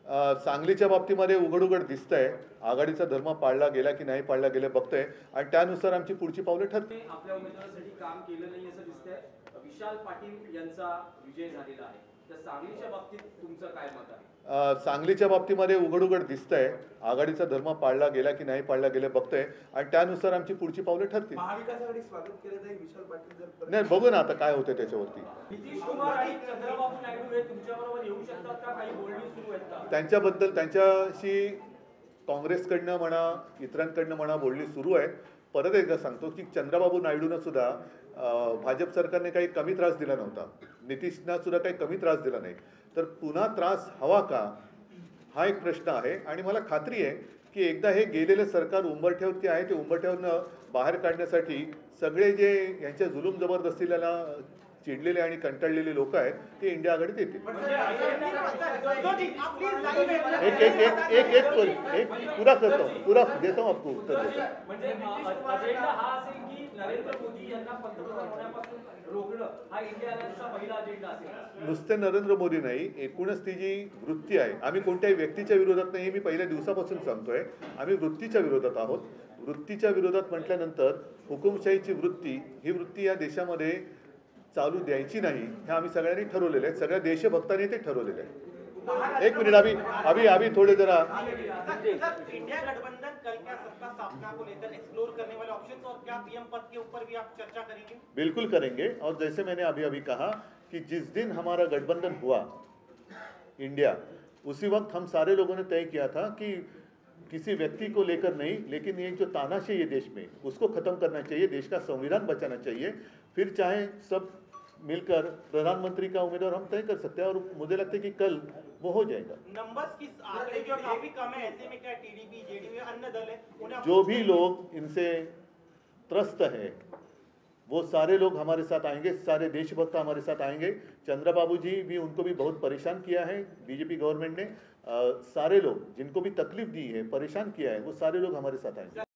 सांगलीच्या बाबतीमध्ये उघड दिसतंय आघाडीचा धर्म पाळला गेला की नाही पाळला गेला बघतोय आणि त्यानुसार आमची पुढची पावले ठरतील. आपल्या उमेदवारासाठी काम केलं नाही असं दिसतंय. विशाल पाटील यांचा विजय झालेला आहे. तर सांगलीच्या बाबतीत तुमचं काय मत आहे? सांगलीच्या बाबतीमध्ये उघड दिसतंय आघाडीचा धर्म पाळला गेला की नाही पाळला गेला बघतोय आणि त्यानुसार आमची पुढची पावले ठरतील. महाविकासासाठी स्वागत केलं जाईल विशाल पाटील जर नाही बघू ना आता काय होतं त्याच्यावरती. नितीश कुमार आणि चंद्रबाबू नायडू हे तुमच्याबरोबर येऊ शकतात का? काही बोलणी सुरू आहेत का? त्यांच्याबद्दल त्यांच्याशी काँग्रेसकडनं म्हणा इतरांकडनं म्हणा बोलणी सुरू आहेत. परत एकदा सांगतो की चंद्रबाबू नायडूंना सुद्धा भाजप सरकारने काही कमी त्रास दिला नव्हता, नितीशना सुद्धा काही कमी त्रास दिला नाही. तर पुन्हा त्रास हवा का हा एक प्रश्न आहे आणि मला खात्री आहे की एकदा हे गेलेलं सरकार उंबरठ्यावरती आहे ते उंबरठ्यावरनं बाहेर काढण्यासाठी सगळे जे यांच्या जुलूम जबरदस्तीला चिडलेले आणि कंटाळलेले लोक आहेत ते इंडिया आघाडीत येतील. एक एक एक एक एक एक पूरा करता हूँ, पूरा देता हूँ आपको उत्तर देता हूँ. म्हणजे अजेंडा हा असेल की नरेंद्र मोदी यांना पंतप्रधान होण्यापासून रोखणं हा इंडिया अलायन्सचा पहिला अजेंडा असेल. नुसते नरेंद्र मोदी नाही, एकूणच ती जी वृत्ती आहे, आम्ही कोणत्याही व्यक्तीच्या विरोधात नाही, मी पहिल्या दिवसापासून सांगतोय. आम्ही वृत्तीच्या विरोधात आहोत. वृत्तीच्या विरोधात म्हटल्यानंतर हुकुमशाहीची वृत्ती ही वृत्ती या देशामध्ये चालू द्यायची नाही हे आम्ही सगळ्यांनी ठरवलेलं आहे. सगळ्या देशभक्तांनी ते ठरवलेलं आहे. एक मिनिट अभी थोड़े जरा इंडिया गठबंधन कल क्या सत्ता स्थापना को लेकर एक्सप्लोर करने वाले ऑप्शंस और क्या पीएम पद के ऊपर भी आप चर्चा करेंगे? बिल्कुल करेंगे. और जैसे मैंने अभी कहा कि जिस दिन हमारा गठबंधन हुआ इंडिया, उसी वक्त हम सारे लोगों ने तय किया था कि किसी व्यक्ति को लेकर नहीं, लेकिन ये जो तानाशाही है देश में उसको खत्म करना चाहिए, देश का संविधान बचाना चाहिए. फिर चाहे सब मिलकर प्रधानमंत्री का उम्मीदवार हम तय कर सकते हैं और मुझे लगता है कि कल वो हो जाएगा. नंबर्स की आंकड़े जो काफी कम है, ऐसे में क्या टीडीपी जेडीयू अन्य दल है उन्हें जो भी लोग इनसे त्रस्त है वो सारे लोग हमारे साथ आएंगे, सारे देशभक्त हमारे साथ आएंगे. चंद्रबाबू जी भी, उनको भी बहुत परेशान किया है बीजेपी गवर्नमेंट ने. सारे लोग जिनको भी तकलीफ दी है, परेशान किया है, वो सारे लोग हमारे साथ आएंगे.